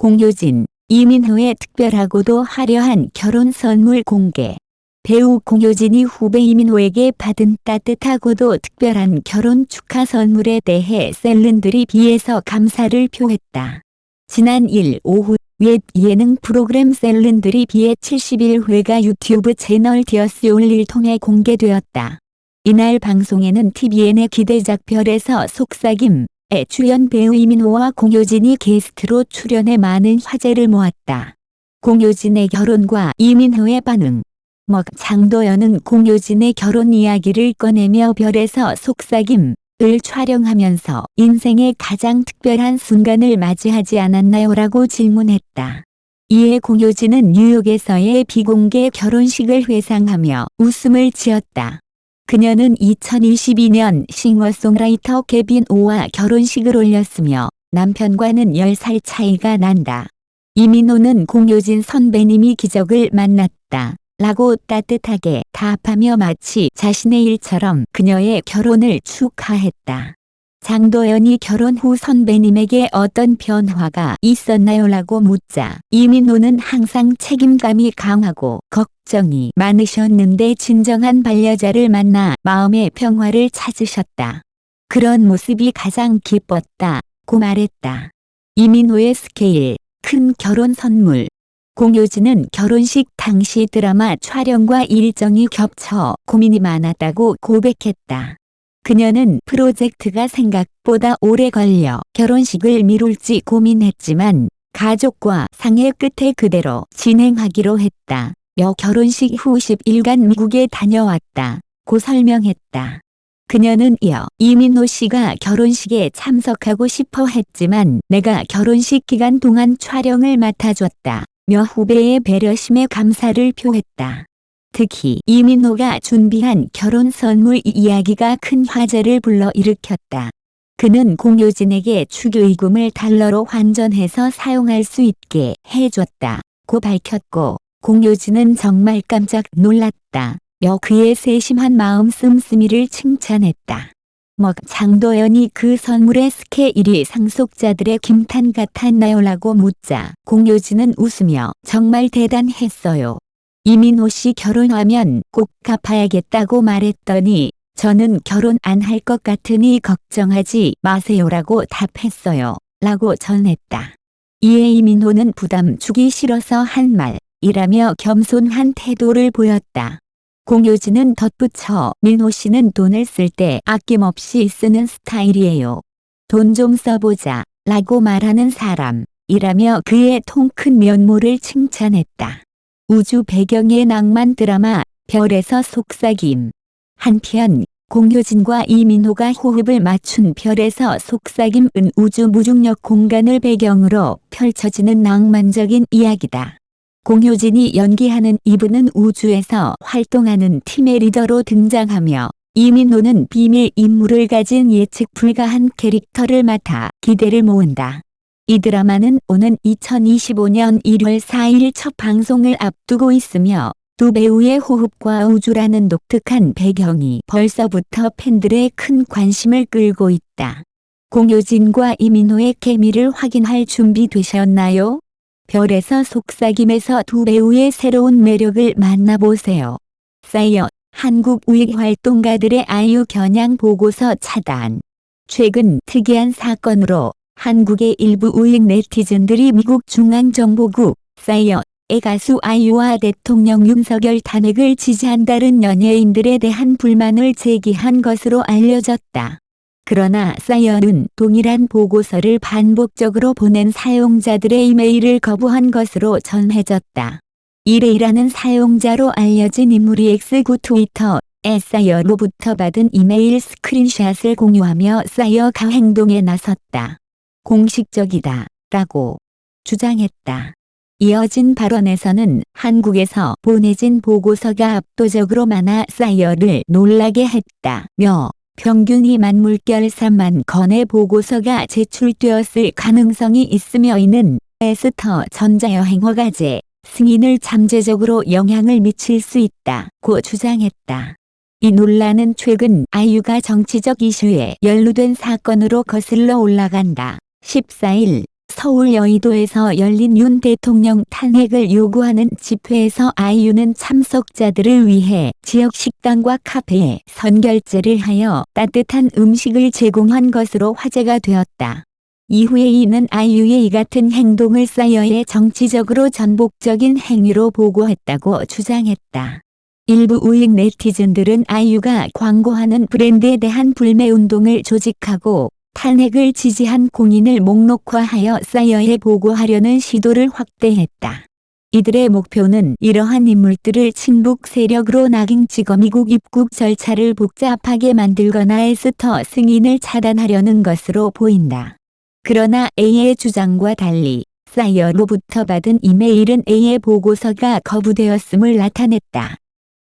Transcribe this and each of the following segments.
공효진, 이민호의 특별하고도 화려한 결혼 선물 공개. 배우 공효진이 후배 이민호에게 받은 따뜻하고도 특별한 결혼 축하 선물에 대해 셀럽들이 비해서 감사를 표했다. 지난 1일 오후 웹 예능 프로그램 셀럽들이 비해 71회가 유튜브 채널 디어스올릴 통해 공개되었다. 이날 방송에는 TVN의 기대작 별에서 속삭임에 출연 배우 이민호와 공효진이 게스트로 출연해 많은 화제를 모았다. 공효진의 결혼과 이민호의 반응. 장도연은 공효진의 결혼 이야기를 꺼내며 별에서 속삭임을 촬영하면서 인생의 가장 특별한 순간을 맞이하지 않았나요? 라고 질문했다. 이에 공효진은 뉴욕에서의 비공개 결혼식을 회상하며 웃음을 지었다. 그녀는 2022년 싱어송라이터 케빈 오와 결혼식을 올렸으며 남편과는 10살 차이가 난다. 이민호는 공효진 선배님이 기적을 만났다 라고 따뜻하게 답하며 마치 자신의 일처럼 그녀의 결혼을 축하했다. 장도연이 결혼 후 선배님에게 어떤 변화가 있었나요? 라고 묻자 이민호는 항상 책임감이 강하고 걱정이 많으셨는데 진정한 반려자를 만나 마음의 평화를 찾으셨다. 그런 모습이 가장 기뻤다고 말했다. 이민호의 스케일 큰 결혼 선물. 공효진은 결혼식 당시 드라마 촬영과 일정이 겹쳐 고민이 많았다고 고백했다. 그녀는 프로젝트가 생각보다 오래 걸려 결혼식을 미룰지 고민했지만 가족과 상의 끝에 그대로 진행하기로 했다. 결혼식 후 10일간 미국에 다녀왔다고 설명했다. 그녀는 이어 이민호 씨가 결혼식에 참석하고 싶어 했지만 내가 결혼식 기간 동안 촬영을 맡아줬다. 후배의 배려심에 감사를 표했다. 특히 이민호가 준비한 결혼 선물 이야기가 큰 화제를 불러일으켰다. 그는 공효진에게 축의금을 달러로 환전해서 사용할 수 있게 해줬다고 밝혔고 공효진은 정말 깜짝 놀랐다. 그의 세심한 마음 씀씀이를 칭찬했다. 장도연이 그 선물의 스케일이 상속자들의 김탄 같았나요? 라고 묻자 공효진은 웃으며 정말 대단했어요. 이민호 씨 결혼하면 꼭 갚아야겠다고 말했더니 저는 결혼 안 할 것 같으니 걱정하지 마세요라고 답했어요. 라고 전했다. 이에 이민호는 부담 주기 싫어서 한 말이라며 겸손한 태도를 보였다. 공효진은 덧붙여 민호 씨는 돈을 쓸 때 아낌없이 쓰는 스타일이에요. 돈 좀 써보자 라고 말하는 사람이라며 그의 통큰 면모를 칭찬했다. 우주 배경의 낭만 드라마 별에서 속삭임. 한편 공효진과 이민호가 호흡을 맞춘 별에서 속삭임은 우주 무중력 공간을 배경으로 펼쳐지는 낭만적인 이야기다. 공효진이 연기하는 이브는 우주에서 활동하는 팀의 리더로 등장하며 이민호는 비밀 임무를 가진 예측 불가한 캐릭터를 맡아 기대를 모은다. 이 드라마는 오는 2025년 1월 4일 첫 방송을 앞두고 있으며 두 배우의 호흡과 우주라는 독특한 배경이 벌써부터 팬들의 큰 관심을 끌고 있다. 공효진과 이민호의 케미를 확인할 준비 되셨나요? 별에서 속삭임에서 두 배우의 새로운 매력을 만나보세요. 사이언, 한국 우익 활동가들의 아이유 겨냥 보고서 차단. 최근 특이한 사건으로 한국의 일부 우익 네티즌들이 미국 중앙정보국 사이언의 가수 아이유와 대통령 윤석열 탄핵을 지지한다는 연예인들에 대한 불만을 제기한 것으로 알려졌다. 그러나 사이언은 동일한 보고서를 반복적으로 보낸 사용자들의 이메일을 거부한 것으로 전해졌다. 이레이라는 사용자로 알려진 인물이 X9 트위터에 사이언로부터 받은 이메일 스크린샷을 공유하며 사이언가 행동에 나섰다. 공식적이다 라고 주장했다. 이어진 발언에서는 한국에서 보내진 보고서가 압도적으로 많아 사이언을 놀라게 했다며 평균 2만 물결 3만 건의 보고서가 제출되었을 가능성이 있으며 이는 에스터 전자여행허가제 승인을 잠재적으로 영향을 미칠 수 있다고 주장했다. 이 논란은 최근 아이유가 정치적 이슈에 연루된 사건으로 거슬러 올라간다. 14일 서울 여의도에서 열린 윤 대통령 탄핵을 요구하는 집회에서 아이유는 참석자들을 위해 지역 식당과 카페에 선결제를 하여 따뜻한 음식을 제공한 것으로 화제가 되었다. 이후에 이는 아이유의 이 같은 행동을 싸이어의 정치적으로 전복적인 행위로 보고했다고 주장했다. 일부 우익 네티즌들은 아이유가 광고하는 브랜드에 대한 불매운동을 조직하고 탄핵을 지지한 공인을 목록화하여 싸이어에 보고하려는 시도를 확대했다. 이들의 목표는 이러한 인물들을 친북 세력으로 낙인찍어 미국 입국 절차를 복잡하게 만들거나 에스터 승인을 차단하려는 것으로 보인다. 그러나 A의 주장과 달리 싸이어로부터 받은 이메일은 A의 보고서가 거부되었음을 나타냈다.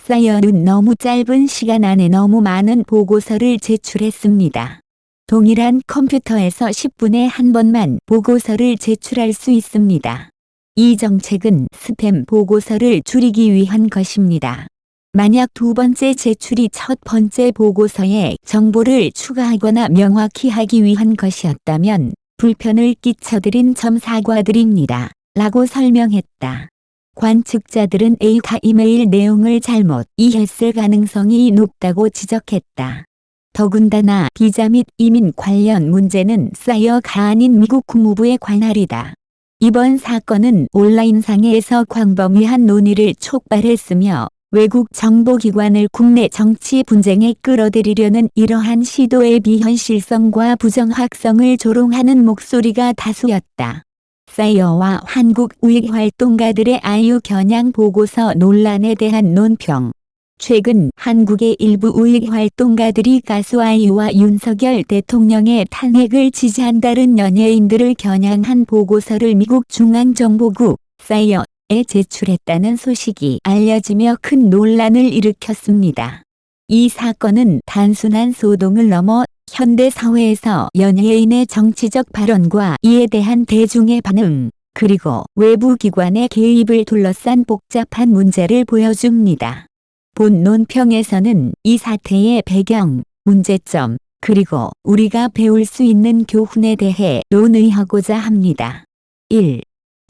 싸이어는 너무 짧은 시간 안에 너무 많은 보고서를 제출했습니다. 동일한 컴퓨터에서 10분에 한 번만 보고서를 제출할 수 있습니다. 이 정책은 스팸 보고서를 줄이기 위한 것입니다. 만약 두 번째 제출이 첫 번째 보고서에 정보를 추가하거나 명확히 하기 위한 것이었다면 불편을 끼쳐드린 점 사과드립니다. 라고 설명했다. 관측자들은 A가 이메일 내용을 잘못 이해했을 가능성이 높다고 지적했다. 더군다나 비자 및 이민 관련 문제는 싸이어가 아닌 미국 국무부의 관할이다. 이번 사건은 온라인상에서 광범위한 논의를 촉발했으며 외국 정보기관을 국내 정치 분쟁에 끌어들이려는 이러한 시도의 비현실성과 부정확성을 조롱하는 목소리가 다수였다. 싸이어와 한국 우익 활동가들의 아이유 겨냥 보고서 논란에 대한 논평. 최근 한국의 일부 우익 활동가들이 가수 아이유와 윤석열 대통령의 탄핵을 지지한다는 연예인들을 겨냥한 보고서를 미국 중앙정보국 싸이어에 제출했다는 소식이 알려지며 큰 논란을 일으켰습니다. 이 사건은 단순한 소동을 넘어 현대 사회에서 연예인의 정치적 발언과 이에 대한 대중의 반응, 그리고 외부 기관의 개입을 둘러싼 복잡한 문제를 보여줍니다. 본 논평에서는 이 사태의 배경, 문제점, 그리고 우리가 배울 수 있는 교훈에 대해 논의하고자 합니다. 1.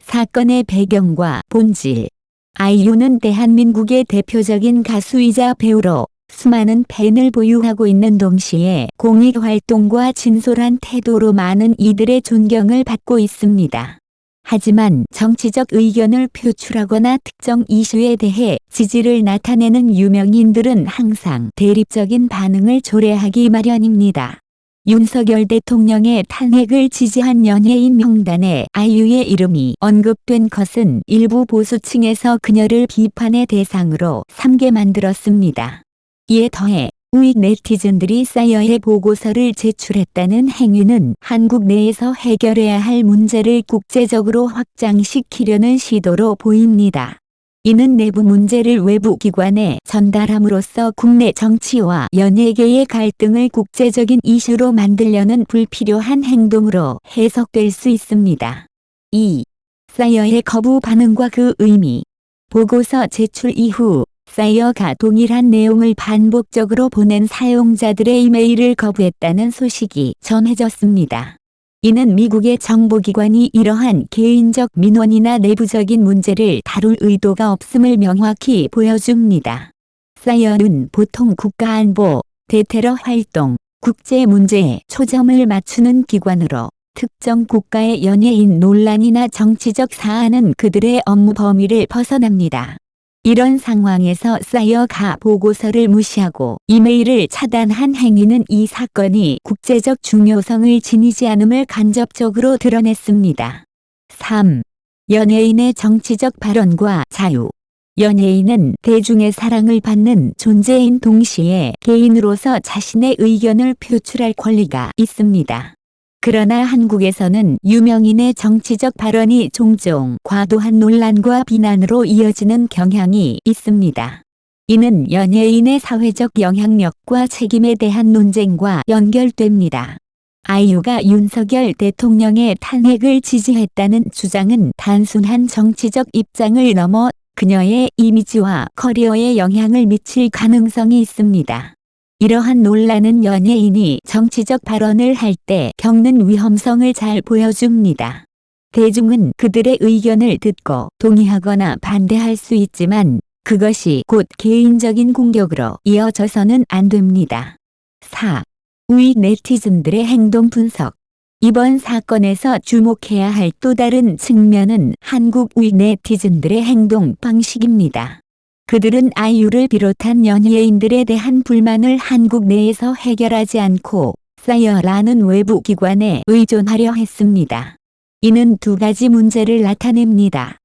사건의 배경과 본질. 아이유는 대한민국의 대표적인 가수이자 배우로 수많은 팬을 보유하고 있는 동시에 공익활동과 진솔한 태도로 많은 이들의 존경을 받고 있습니다. 하지만 정치적 의견을 표출하거나 특정 이슈에 대해 지지를 나타내는 유명인들은 항상 대립적인 반응을 초래하기 마련입니다. 윤석열 대통령의 탄핵을 지지한 연예인 명단에 아이유의 이름이 언급된 것은 일부 보수층에서 그녀를 비판의 대상으로 삼게 만들었습니다. 이에 더해 우익 네티즌들이 싸이어의 보고서를 제출했다는 행위는 한국 내에서 해결해야 할 문제를 국제적으로 확장시키려는 시도로 보입니다. 이는 내부 문제를 외부 기관에 전달함으로써 국내 정치와 연예계의 갈등을 국제적인 이슈로 만들려는 불필요한 행동으로 해석될 수 있습니다. 2. 싸이어의 거부 반응과 그 의미. 보고서 제출 이후 싸이어가 동일한 내용을 반복적으로 보낸 사용자들의 이메일을 거부했다는 소식이 전해졌습니다. 이는 미국의 정보기관이 이러한 개인적 민원이나 내부적인 문제를 다룰 의도가 없음을 명확히 보여줍니다. 싸이어는 보통 국가안보, 대테러 활동, 국제 문제에 초점을 맞추는 기관으로 특정 국가의 연예인 논란이나 정치적 사안은 그들의 업무 범위를 벗어납니다. 이런 상황에서 싸이어가 보고서를 무시하고 이메일을 차단한 행위는 이 사건이 국제적 중요성을 지니지 않음을 간접적으로 드러냈습니다. 3. 연예인의 정치적 발언과 자유. 연예인은 대중의 사랑을 받는 존재인 동시에 개인으로서 자신의 의견을 표출할 권리가 있습니다. 그러나 한국에서는 유명인의 정치적 발언이 종종 과도한 논란과 비난으로 이어지는 경향이 있습니다. 이는 연예인의 사회적 영향력과 책임에 대한 논쟁과 연결됩니다. 아이유가 윤석열 대통령의 탄핵을 지지했다는 주장은 단순한 정치적 입장을 넘어 그녀의 이미지와 커리어에 영향을 미칠 가능성이 있습니다. 이러한 논란은 연예인이 정치적 발언을 할 때 겪는 위험성을 잘 보여줍니다. 대중은 그들의 의견을 듣고 동의하거나 반대할 수 있지만 그것이 곧 개인적인 공격으로 이어져서는 안 됩니다. 4. 우익 네티즌들의 행동 분석. 이번 사건에서 주목해야 할 또 다른 측면은 한국 우익 네티즌들의 행동 방식입니다. 그들은 아이유를 비롯한 연예인들에 대한 불만을 한국 내에서 해결하지 않고 싸이어라는 외부 기관에 의존하려 했습니다. 이는 두 가지 문제를 나타냅니다.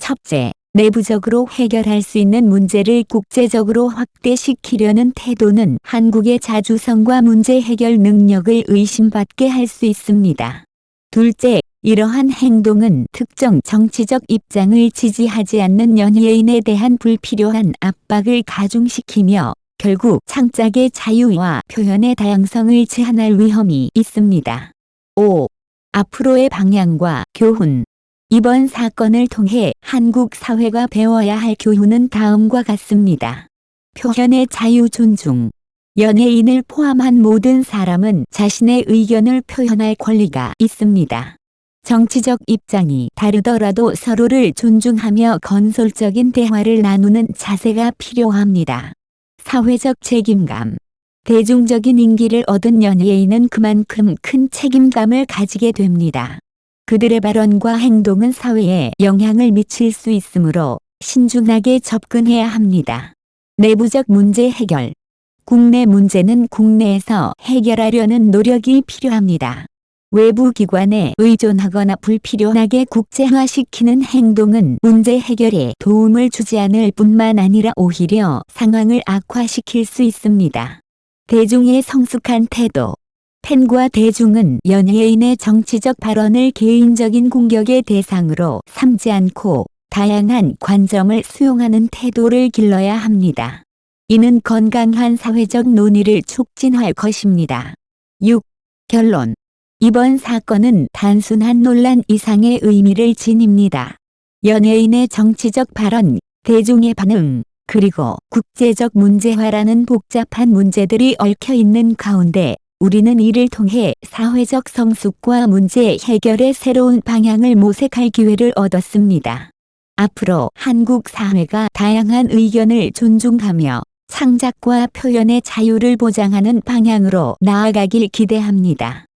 첫째, 내부적으로 해결할 수 있는 문제를 국제적으로 확대시키려는 태도는 한국의 자주성과 문제 해결 능력을 의심받게 할 수 있습니다. 둘째, 이러한 행동은 특정 정치적 입장을 지지하지 않는 연예인에 대한 불필요한 압박을 가중시키며 결국 창작의 자유와 표현의 다양성을 제한할 위험이 있습니다. 5. 앞으로의 방향과 교훈. 이번 사건을 통해 한국 사회가 배워야 할 교훈은 다음과 같습니다. 표현의 자유 존중. 연예인을 포함한 모든 사람은 자신의 의견을 표현할 권리가 있습니다. 정치적 입장이 다르더라도 서로를 존중하며 건설적인 대화를 나누는 자세가 필요합니다. 사회적 책임감. 대중적인 인기를 얻은 연예인은 그만큼 큰 책임감을 가지게 됩니다. 그들의 발언과 행동은 사회에 영향을 미칠 수 있으므로 신중하게 접근해야 합니다. 내부적 문제 해결. 국내 문제는 국내에서 해결하려는 노력이 필요합니다. 외부 기관에 의존하거나 불필요하게 국제화시키는 행동은 문제 해결에 도움을 주지 않을 뿐만 아니라 오히려 상황을 악화시킬 수 있습니다. 대중의 성숙한 태도. 팬과 대중은 연예인의 정치적 발언을 개인적인 공격의 대상으로 삼지 않고 다양한 관점을 수용하는 태도를 길러야 합니다. 이는 건강한 사회적 논의를 촉진할 것입니다. 6. 결론. 이번 사건은 단순한 논란 이상의 의미를 지닙니다. 연예인의 정치적 발언, 대중의 반응, 그리고 국제적 문제화라는 복잡한 문제들이 얽혀 있는 가운데 우리는 이를 통해 사회적 성숙과 문제 해결의 새로운 방향을 모색할 기회를 얻었습니다. 앞으로 한국 사회가 다양한 의견을 존중하며 창작과 표현의 자유를 보장하는 방향으로 나아가길 기대합니다.